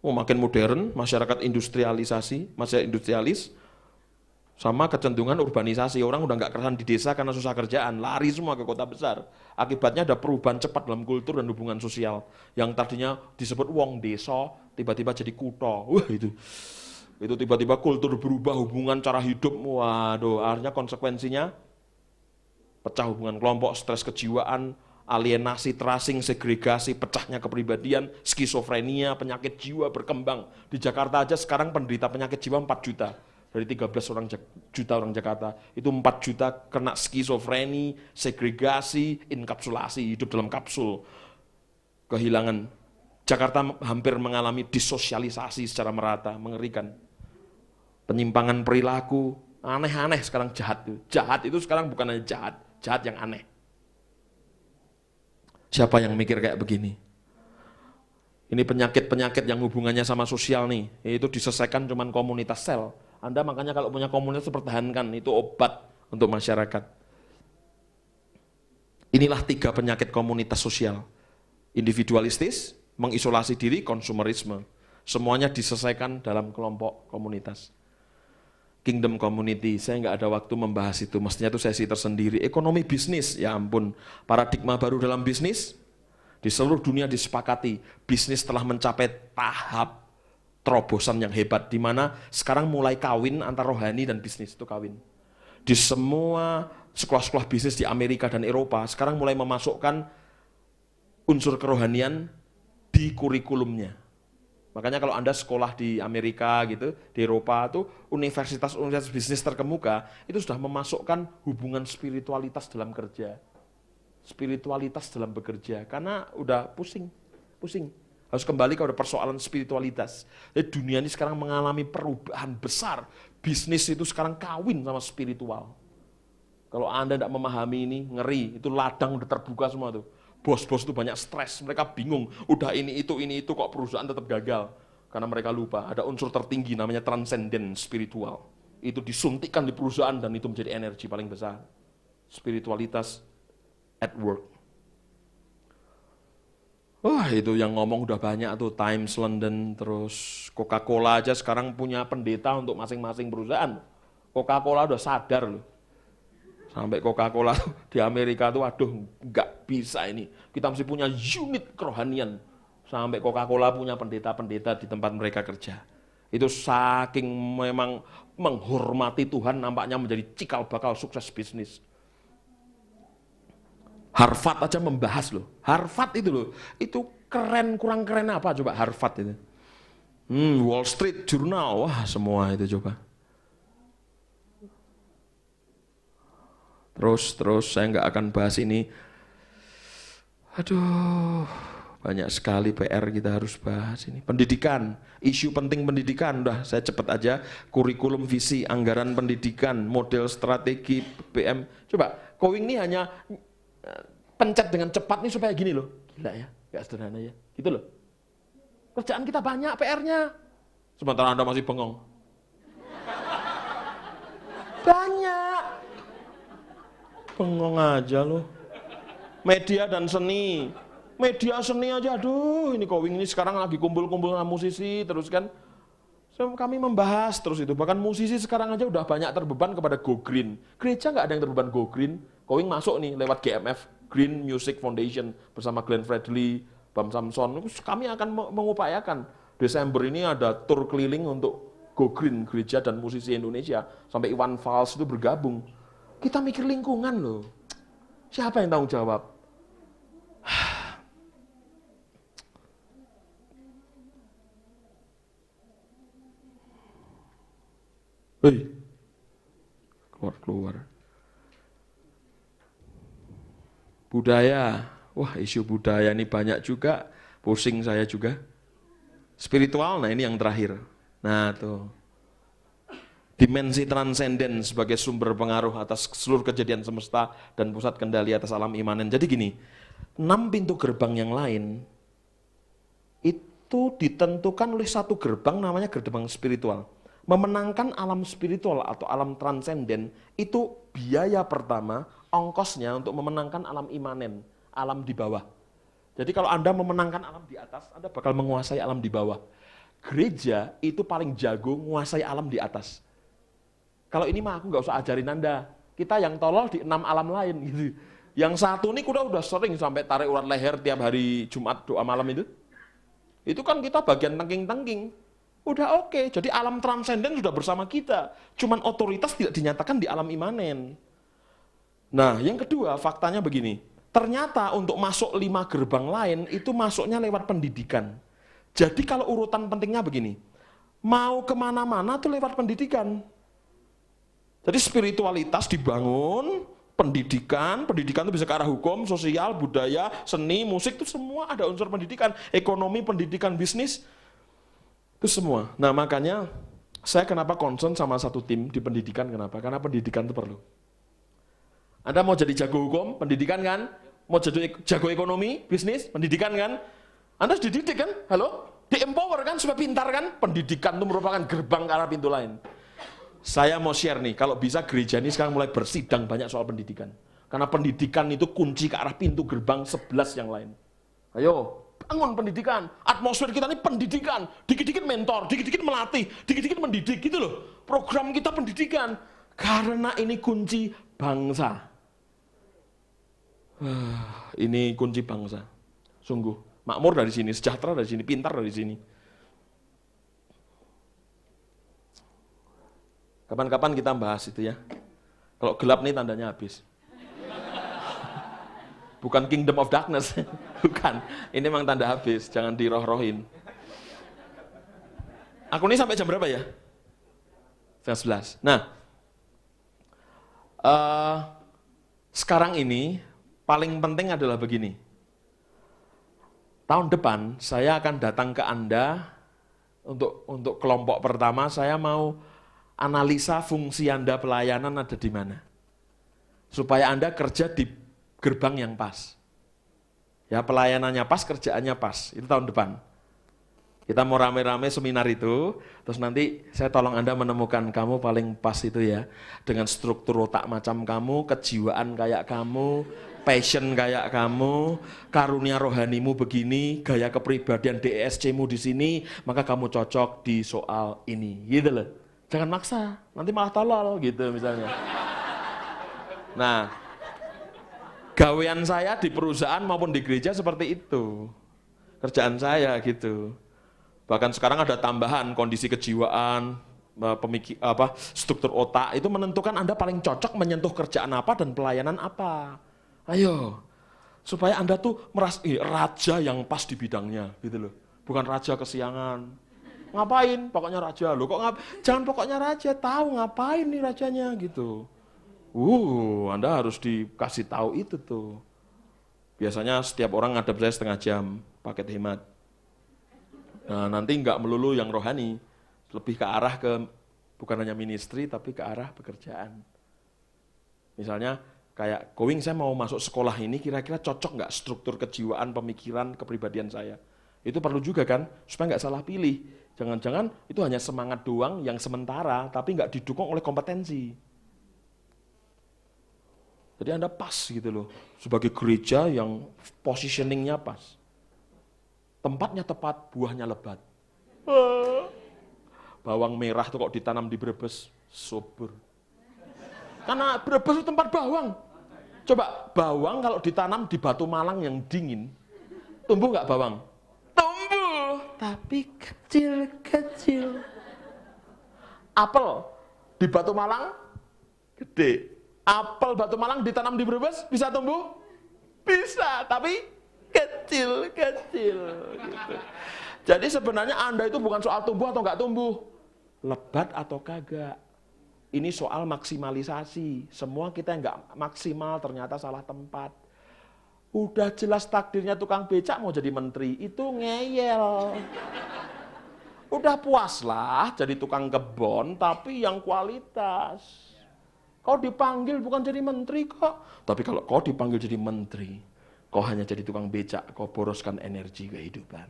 Makin modern, masyarakat industrialisasi, masyarakat industrialis. Sama kecenderungan urbanisasi, orang udah nggak kerasan di desa karena susah kerjaan, lari semua ke kota besar. Akibatnya ada perubahan cepat dalam kultur dan hubungan sosial. Yang tadinya disebut wong desa, tiba-tiba jadi kutha. Wah itu tiba-tiba kultur berubah, hubungan cara hidup, waduh, akhirnya konsekuensinya pecah hubungan kelompok, stres kejiwaan, alienasi, tracing, segregasi, pecahnya kepribadian, skizofrenia, penyakit jiwa berkembang. Di Jakarta aja sekarang penderita penyakit jiwa 4 juta. dari 13 juta orang Jakarta, itu 4 juta kena skizofreni, segregasi, inkapsulasi, hidup dalam kapsul, kehilangan. Jakarta hampir mengalami disosialisasi secara merata, mengerikan. Penyimpangan perilaku, aneh-aneh sekarang jahat. Jahat itu sekarang bukan hanya jahat, jahat yang aneh. Siapa yang mikir kayak begini? Ini penyakit-penyakit yang hubungannya sama sosial nih, itu diselesaikan cuman komunitas sel. Anda makanya kalau punya komunitas pertahankan, itu obat untuk masyarakat. Inilah 3 penyakit komunitas sosial. Individualistis, mengisolasi diri, konsumerisme. Semuanya diselesaikan dalam kelompok komunitas. Kingdom community, saya nggak ada waktu membahas itu, mestinya itu sesi tersendiri. Ekonomi bisnis, ya ampun, paradigma baru dalam bisnis, di seluruh dunia disepakati, bisnis telah mencapai tahap terobosan yang hebat, di mana sekarang mulai kawin antara rohani dan bisnis, itu kawin. Di semua sekolah-sekolah bisnis di Amerika dan Eropa, sekarang mulai memasukkan unsur kerohanian di kurikulumnya. Makanya kalau Anda sekolah di Amerika gitu, di Eropa tuh universitas-universitas bisnis terkemuka itu sudah memasukkan hubungan spiritualitas dalam kerja. Spiritualitas dalam bekerja, karena udah pusing. Harus kembali kepada persoalan spiritualitas. Jadi dunia ini sekarang mengalami perubahan besar. Bisnis itu sekarang kawin sama spiritual. Kalau Anda tidak memahami ini, ngeri. Itu ladang udah terbuka semua tuh. Bos-bos itu banyak stres, mereka bingung, udah ini itu kok perusahaan tetap gagal. Karena mereka lupa, ada unsur tertinggi namanya transenden spiritual. Itu disuntikkan di perusahaan dan itu menjadi energi paling besar. Spiritualitas at work. Wah, itu yang ngomong udah banyak tuh, Times London, terus Coca-Cola aja sekarang punya pendeta untuk masing-masing perusahaan. Coca-Cola udah sadar loh. Sampai Coca-Cola di Amerika tuh, aduh nggak bisa ini. Kita mesti punya unit kerohanian. Sampai Coca-Cola punya pendeta-pendeta di tempat mereka kerja. Itu saking memang menghormati Tuhan, nampaknya menjadi cikal bakal sukses bisnis. Harvard aja membahas loh. Harvard itu loh, itu keren, kurang keren apa coba Harvard itu. Wall Street Journal, wah semua itu coba. Terus saya nggak akan bahas ini. Aduh, banyak sekali PR kita harus bahas ini. Pendidikan, isu penting pendidikan, udah saya cepet aja. Kurikulum, visi, anggaran pendidikan, model strategi, PM. Coba, Kowing ini hanya pencet dengan cepat nih supaya gini loh. Gila ya, nggak sederhana ya, gitu loh. Kerjaan kita banyak, PR-nya. Sementara Anda masih bengong. Banyak. Bengong aja loh. Media dan seni. Media seni aja, aduh ini Kowing ini sekarang lagi kumpul-kumpul sama musisi terus kan. Kami membahas terus itu. Bahkan musisi sekarang aja udah banyak terbeban kepada Go Green. Gereja nggak ada yang terbeban Go Green. Kowing masuk nih lewat GMF, Green Music Foundation bersama Glenn Fredly, Bam Samson. Kami akan mengupayakan Desember ini ada tur keliling untuk Go Green, gereja dan musisi Indonesia. Sampai Iwan Fals itu bergabung. Kita mikir lingkungan loh. Siapa yang tanggung jawab? Hei, keluar. Budaya, wah isu budaya ini banyak juga, pusing saya juga. Spiritual, nah ini yang terakhir. Nah tuh. Dimensi transenden sebagai sumber pengaruh atas seluruh kejadian semesta dan pusat kendali atas alam imanen. Jadi gini, 6 pintu gerbang yang lain itu ditentukan oleh satu gerbang namanya gerbang spiritual. Memenangkan alam spiritual atau alam transenden itu biaya pertama, ongkosnya untuk memenangkan alam imanen, alam di bawah. Jadi kalau Anda memenangkan alam di atas, Anda bakal menguasai alam di bawah. Gereja itu paling jago menguasai alam di atas. Kalau ini mah aku nggak usah ajarin Anda. Kita yang tolol di 6 alam lain gitu. Yang satu ini udah sering sampai tarik urat leher tiap hari Jumat doa malam itu. Itu kan kita bagian tengking-tengking. Udah oke. Jadi alam transenden sudah bersama kita. Cuman otoritas tidak dinyatakan di alam imanen. Nah, yang kedua faktanya begini. Ternyata untuk masuk 5 gerbang lain itu masuknya lewat pendidikan. Jadi kalau urutan pentingnya begini. Mau kemana-mana tuh lewat pendidikan. Jadi spiritualitas dibangun, pendidikan itu bisa ke arah hukum, sosial, budaya, seni, musik, itu semua ada unsur pendidikan, ekonomi, pendidikan, bisnis, itu semua. Nah makanya saya kenapa concern sama satu tim di pendidikan, kenapa? Karena pendidikan itu perlu. Anda mau jadi jago hukum, pendidikan kan? Mau jadi jago ekonomi, bisnis, pendidikan kan? Anda harus dididik kan? Halo? Di-empower kan supaya pintar kan? Pendidikan itu merupakan gerbang ke arah pintu lain. Saya mau share nih, kalau bisa gereja ini sekarang mulai bersidang banyak soal pendidikan. Karena pendidikan itu kunci ke arah pintu gerbang 11 yang lain. Ayo, bangun pendidikan. Atmosfer kita ini pendidikan. Dikit-dikit mentor, dikit-dikit melatih, dikit-dikit mendidik gitu loh. Program kita pendidikan. Karena ini kunci bangsa. Ini kunci bangsa. Sungguh, makmur dari sini, sejahtera dari sini, pintar dari sini. Kapan-kapan kita bahas itu ya. Kalau gelap nih tandanya habis. Bukan kingdom of darkness. Bukan. Ini memang tanda habis. Jangan diroh-rohin. Aku ini sampai jam berapa ya? Setengah 11. Nah. Sekarang ini paling penting adalah begini. Tahun depan saya akan datang ke Anda. Untuk kelompok pertama saya mau analisa fungsi Anda pelayanan ada di mana. Supaya Anda kerja di gerbang yang pas. Ya, pelayanannya pas, kerjaannya pas. Itu tahun depan. Kita mau rame-rame seminar itu, terus nanti saya tolong Anda menemukan kamu paling pas itu ya. Dengan struktur otak macam kamu, kejiwaan kayak kamu, passion kayak kamu, karunia rohanimu begini, gaya kepribadian DESC-mu di sini, maka kamu cocok di soal ini. Gitu loh. Jangan maksa, nanti malah tolol gitu misalnya. Nah, gawean saya di perusahaan maupun di gereja seperti itu. Kerjaan saya gitu. Bahkan sekarang ada tambahan kondisi kejiwaan, struktur otak, itu menentukan Anda paling cocok menyentuh kerjaan apa dan pelayanan apa. Ayo, supaya Anda tuh merasa raja yang pas di bidangnya gitu loh. Bukan raja kesiangan. Ngapain? Pokoknya raja. Loh kok jangan pokoknya raja, tahu ngapain nih rajanya gitu. Anda harus dikasih tahu itu tuh. Biasanya setiap orang ngadep saya setengah jam, paket hemat. Nah, nanti nggak melulu yang rohani, lebih ke arah bukan hanya ministry, tapi ke arah pekerjaan. Misalnya, kayak, Kowing saya mau masuk sekolah ini, kira-kira cocok nggak struktur kejiwaan, pemikiran, kepribadian saya? Itu perlu juga kan, supaya nggak salah pilih. Jangan-jangan itu hanya semangat doang yang sementara, tapi nggak didukung oleh kompetensi. Jadi Anda pas gitu loh, sebagai gereja yang positioningnya pas. Tempatnya tepat, buahnya lebat. Bawang merah tuh kok ditanam di Brebes, subur. Karena Brebes itu tempat bawang. Coba, bawang kalau ditanam di Batu Malang yang dingin, tumbuh nggak bawang? Tumbuh, tapi kecil-kecil. Apel di Batu Malang, gede. Apel Batu Malang ditanam di Brebes, bisa tumbuh? Bisa, tapi kecil-kecil. Gitu. Jadi sebenarnya Anda itu bukan soal tumbuh atau nggak tumbuh, lebat atau kagak. Ini soal maksimalisasi. Semua kita yang nggak maksimal ternyata salah tempat. Udah jelas takdirnya tukang becak mau jadi menteri, itu ngeyel. Udah puaslah jadi tukang kebon, tapi yang kualitas. Kau dipanggil bukan jadi menteri kok. Tapi kalau kau dipanggil jadi menteri, kau hanya jadi tukang becak, kau boroskan energi kehidupan.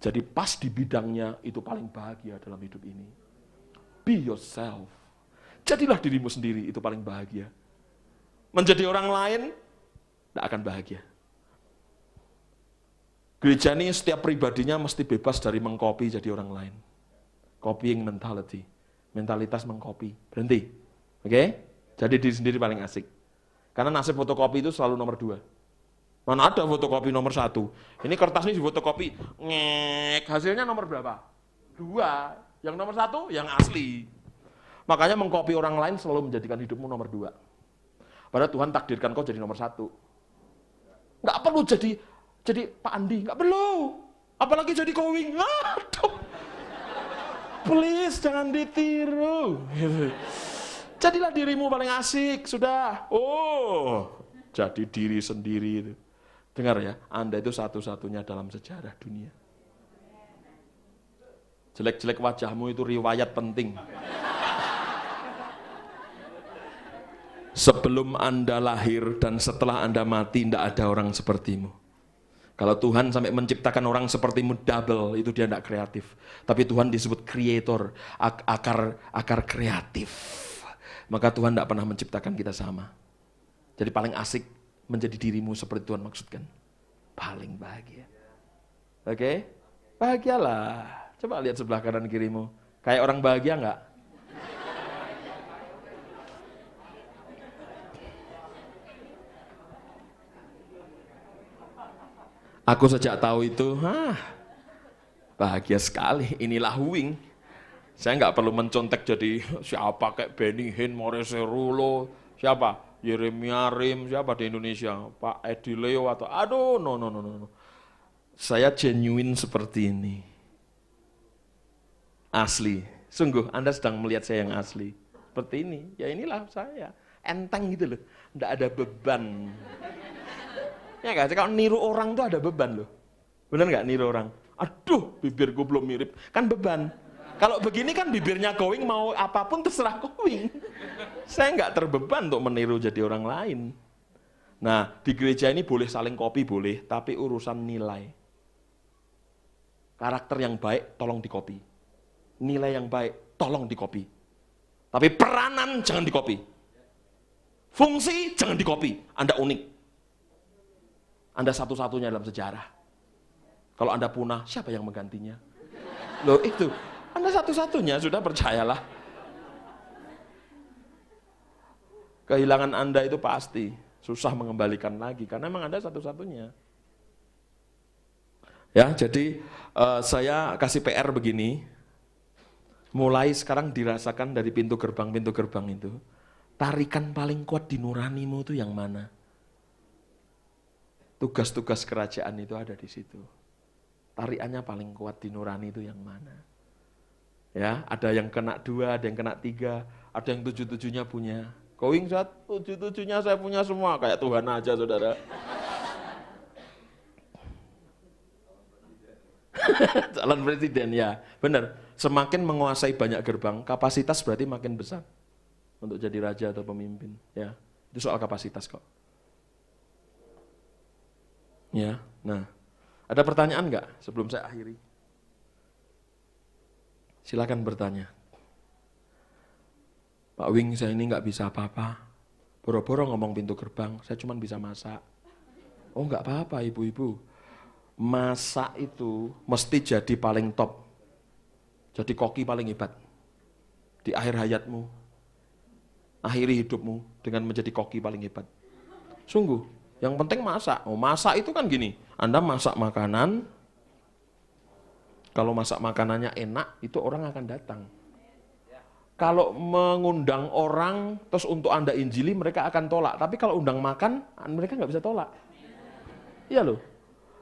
Jadi pas di bidangnya itu paling bahagia dalam hidup ini. Be yourself. Jadilah dirimu sendiri, itu paling bahagia. Menjadi orang lain, tidak akan bahagia. Gereja ini setiap pribadinya mesti bebas dari mengcopy jadi orang lain. Copying mentality. Mentalitas mengcopy. Berhenti. Oke? Jadi diri sendiri paling asik. Karena nasib fotokopi itu selalu nomor 2. Mana ada fotokopi nomor 1? Ini kertas ini difotokopi, hasilnya nomor berapa? 2. Yang nomor 1 yang asli. Makanya mengcopy orang lain selalu menjadikan hidupmu nomor 2. Padahal Tuhan takdirkan kau jadi nomor 1. Nggak perlu jadi Pak Andi, nggak perlu. Apalagi jadi Kowing. Aduh. Please jangan ditiru. Jadilah dirimu paling asik, sudah. Oh, jadi diri sendiri itu. Dengar ya, Anda itu satu-satunya dalam sejarah dunia. Jelek-jelek wajahmu itu riwayat penting. Sebelum Anda lahir dan setelah Anda mati, tidak ada orang sepertimu. Kalau Tuhan sampai menciptakan orang sepertimu double, itu dia tidak kreatif. Tapi Tuhan disebut creator, akar kreatif. Maka Tuhan tidak pernah menciptakan kita sama. Jadi paling asik menjadi dirimu seperti Tuhan maksudkan. Paling bahagia. Oke? Bahagialah. Coba lihat sebelah kanan kirimu. Kayak orang bahagia enggak? Aku sejak tahu itu, bahagia sekali. Inilah Wing. Saya nggak perlu mencontek jadi siapa kayak Benny Hinn, Maurice Rulo, siapa? Yeremia Rim, siapa di Indonesia? Pak Edi Leo atau aduh, no. Saya genuine seperti ini. Asli. Sungguh Anda sedang melihat saya yang asli. Seperti ini. Ya inilah saya. Enteng gitu loh. Nggak ada beban. Ya nggak? Kalau niru orang tuh ada beban loh. Bener nggak niru orang? Aduh, bibir gue belum mirip. Kan beban. Kalau begini kan bibirnya Going mau apapun terserah Going. Saya nggak terbeban untuk meniru jadi orang lain. Nah, di gereja ini boleh saling copy boleh, tapi urusan nilai. Karakter yang baik tolong di-copy. Nilai yang baik tolong di-copy. Tapi peranan jangan di-copy. Fungsi jangan di-copy. Anda unik. Anda satu-satunya dalam sejarah. Kalau Anda punah, siapa yang menggantinya? Loh itu, Anda satu-satunya, sudah percayalah. Kehilangan Anda itu pasti susah mengembalikan lagi, karena memang Anda satu-satunya. Ya, jadi saya kasih PR begini, mulai sekarang dirasakan dari pintu gerbang itu, tarikan paling kuat di nuranimu itu yang mana? Tugas-tugas kerajaan itu ada di situ. Tarikannya paling kuat di nurani itu yang mana? Ya, ada yang kena 2, ada yang kena 3, ada yang 7-7-nya punya. Going saat 7-7-nya saya punya semua, kayak Tuhan aja, saudara. Calon presiden, ya, benar. Semakin menguasai banyak gerbang, kapasitas berarti makin besar untuk jadi raja atau pemimpin. Ya, itu soal kapasitas kok. Ya, nah, ada pertanyaan nggak sebelum saya akhiri? Silakan bertanya. Pak Wing, saya ini nggak bisa apa-apa. Boro-boro ngomong pintu gerbang, saya cuma bisa masak. Oh nggak apa-apa ibu-ibu. Masak itu mesti jadi paling top. Jadi koki paling hebat. Di akhir hayatmu, akhiri hidupmu dengan menjadi koki paling hebat. Sungguh. Yang penting masak. Oh, masak itu kan gini, Anda masak makanan, kalau masak makanannya enak, itu orang akan datang. Kalau mengundang orang, terus untuk Anda injili, mereka akan tolak. Tapi kalau undang makan, mereka nggak bisa tolak. Iya loh.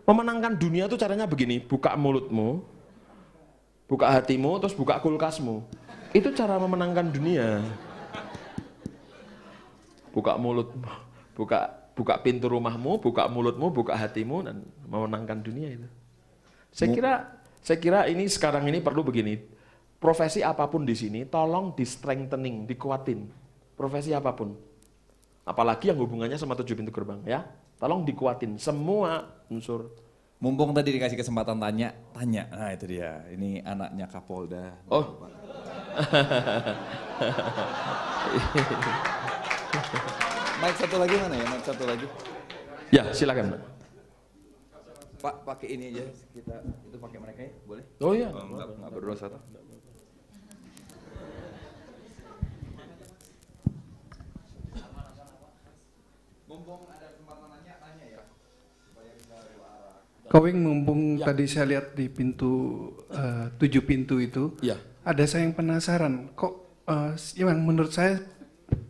Memenangkan dunia itu caranya begini, buka mulutmu, buka hatimu, terus buka kulkasmu. Itu cara memenangkan dunia. Buka mulutmu, buka pintu rumahmu, buka mulutmu, buka hatimu, dan memenangkan dunia itu. Saya kira ini sekarang ini perlu begini. Profesi apapun di sini, tolong di strengthening, dikuatin. Profesi apapun. Apalagi yang hubungannya sama 7 pintu gerbang, ya. Tolong dikuatin semua unsur. Mumpung tadi dikasih kesempatan tanya. Nah itu dia, ini anaknya Kapolda. Oh. Mic satu lagi mana ya? Mic satu lagi. Ya, silakan. Pak, pakai ini aja. Kita itu pakai mereka ya, boleh? Oh iya. Enggak berdosa toh. Mumpung ada kesempatan tanya ya. Supaya kita arah. Going, mumpung tadi saya lihat di pintu 7 pintu itu, Ya. ada saya yang penasaran. Kok yang menurut saya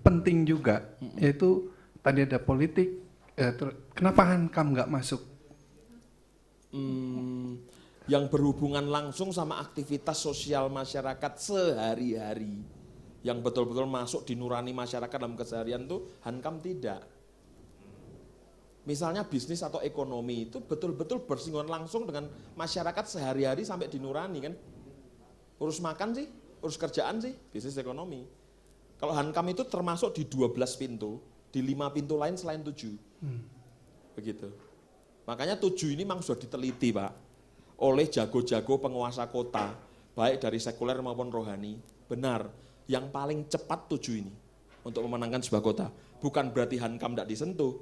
penting juga, yaitu tadi ada politik. Kenapa Hankam nggak masuk? Yang berhubungan langsung sama aktivitas sosial masyarakat sehari-hari. yang betul-betul masuk di nurani masyarakat dalam keseharian tuh hankam tidak. Misalnya bisnis atau ekonomi itu betul-betul bersinggungan langsung dengan masyarakat sehari-hari sampai di nurani kan. Urus makan sih, urus kerjaan sih, bisnis ekonomi. Kalau hankam itu termasuk di 12 pintu, di 5 pintu lain selain 7. Begitu. Makanya 7 ini memang sudah diteliti Pak, oleh jago-jago penguasa kota, baik dari sekuler maupun rohani. Benar, yang paling cepat 7 ini untuk memenangkan sebuah kota. Bukan berarti hankam tidak disentuh.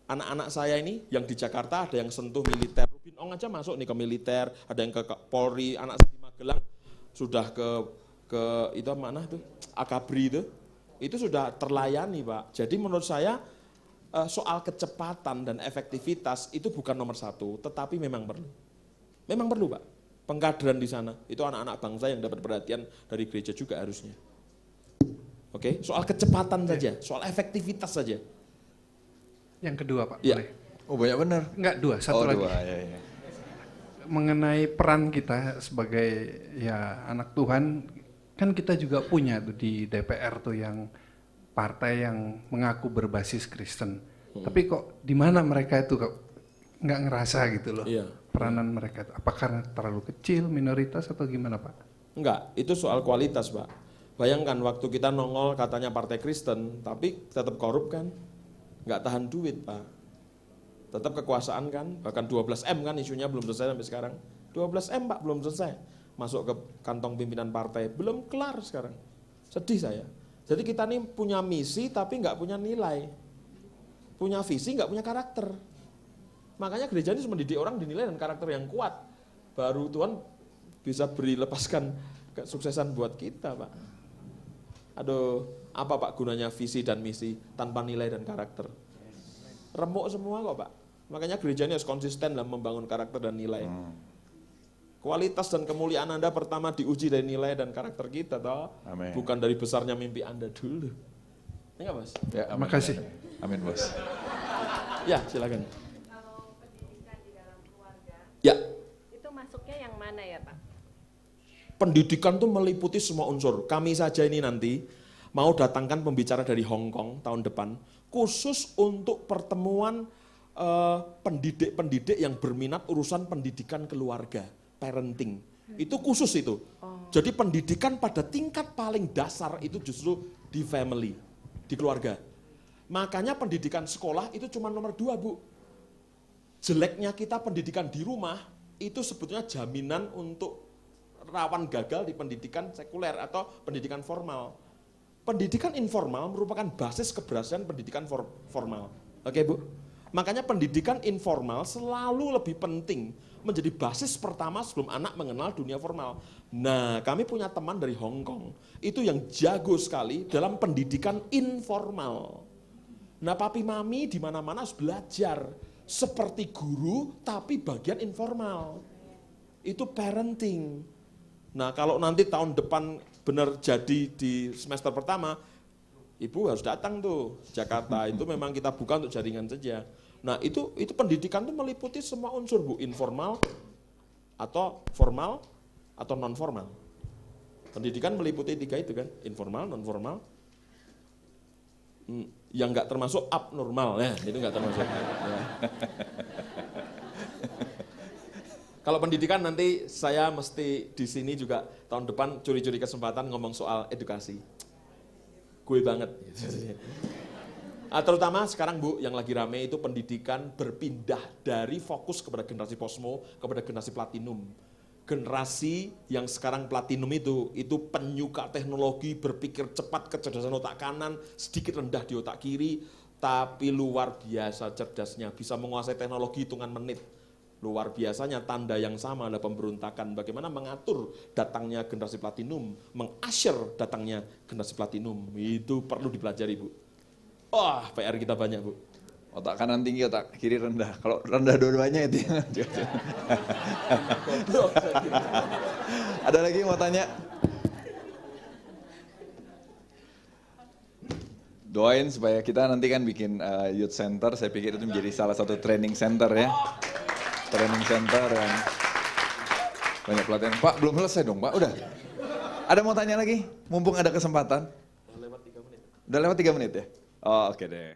Anak-anak saya ini yang di Jakarta ada yang sentuh militer, Rubin Ong aja masuk nih ke militer, ada yang ke Polri, anak saya di Magelang sudah ke itu mana tuh Akabri itu sudah terlayani Pak. Jadi menurut saya soal kecepatan dan efektivitas itu bukan nomor 1, tetapi memang perlu Pak. Pengkaderan di sana itu anak-anak bangsa yang dapat perhatian dari gereja juga harusnya. Oke, soal kecepatan saja, soal efektivitas saja. Yang kedua Pak, Ya. boleh? Oh banyak benar. Enggak, satu lagi. Ya. Mengenai peran kita sebagai ya anak Tuhan, kan kita juga punya tuh di DPR tuh yang partai yang mengaku berbasis Kristen. Tapi kok di mana mereka itu kok nggak ngerasa gitu loh. Iya. Peranan mereka itu. Apa karena terlalu kecil, minoritas atau gimana Pak? Enggak, itu soal kualitas Pak. Bayangkan waktu kita nongol katanya partai Kristen, tapi tetap korup kan. Nggak tahan duit Pak. Tetap kekuasaan kan, bahkan 12M kan isunya belum selesai sampai sekarang. 12M Pak belum selesai. Masuk ke kantong pimpinan partai, belum kelar sekarang. Sedih saya. Jadi kita nih punya misi tapi nggak punya nilai. Punya visi nggak punya karakter. Makanya gereja ini harus mendidik orang dinilai dan karakter yang kuat. Baru Tuhan bisa beri lepaskan kesuksesan buat kita Pak. Aduh, apa Pak gunanya visi dan misi tanpa nilai dan karakter? Remuk semua kok Pak. Makanya gereja ini harus konsisten dalam membangun karakter dan nilai. Kualitas dan kemuliaan Anda pertama diuji dari nilai dan karakter kita, toh. Amin. Bukan dari besarnya mimpi Anda dulu. Enggak Mas? Ya, Terima kasih. Amin Bos. Ya, silakan. Kalau pendidikan di dalam keluarga, Ya, itu masuknya yang mana ya Pak? pendidikan tuh meliputi semua unsur. Kami saja ini nanti mau datangkan pembicara dari Hong Kong tahun depan, khusus untuk pertemuan pendidik-pendidik yang berminat urusan pendidikan keluarga, parenting. Itu khusus itu. Jadi pendidikan pada tingkat paling dasar itu justru di family, di keluarga. Makanya pendidikan sekolah itu cuma nomor 2 Bu. Jeleknya kita pendidikan di rumah itu sebetulnya jaminan untuk rawan gagal di pendidikan sekuler atau pendidikan formal. Pendidikan informal merupakan basis keberhasilan pendidikan formal. Oke Bu? Makanya pendidikan informal selalu lebih penting menjadi basis pertama sebelum anak mengenal dunia formal. Nah, kami punya teman dari Hong Kong, itu yang jago sekali dalam pendidikan informal. Nah, papi mami di mana-mana harus belajar seperti guru tapi bagian informal. Itu parenting. Nah, kalau nanti tahun depan benar jadi di semester pertama, Ibu harus datang tuh Jakarta. Itu memang kita buka untuk jaringan saja. Nah, itu pendidikan tuh meliputi semua unsur Bu, informal atau formal atau non formal. Pendidikan meliputi 3 itu kan, informal, non formal. Yang nggak termasuk abnormal ya, itu nggak termasuk. Ya. Kalau pendidikan nanti saya mesti di sini juga tahun depan curi-curi kesempatan ngomong soal edukasi. Gue banget. Terutama sekarang Bu, yang lagi rame itu pendidikan berpindah dari fokus kepada generasi posmo kepada generasi platinum. Generasi yang sekarang platinum itu penyuka teknologi, berpikir cepat, kecerdasan otak kanan, sedikit rendah di otak kiri, tapi luar biasa cerdasnya, bisa menguasai teknologi hitungan menit. Luar biasanya tanda yang sama adalah pemberontakan. Bagaimana mengatur datangnya generasi platinum, mengasyir datangnya generasi platinum. Itu perlu dipelajari Bu. Wah, PR kita banyak Bu. Otak kanan tinggi, otak kiri rendah. Kalau rendah dua-duanya itu yang Ada lagi yang mau tanya? Doain supaya kita nanti kan bikin youth center, saya pikir itu menjadi salah satu training center ya. Training center dan banyak pelatihan. Pak, belum selesai dong Pak, udah. Ada mau tanya lagi? Mumpung ada kesempatan. Udah lewat 3 menit ya? Oh, oke deh.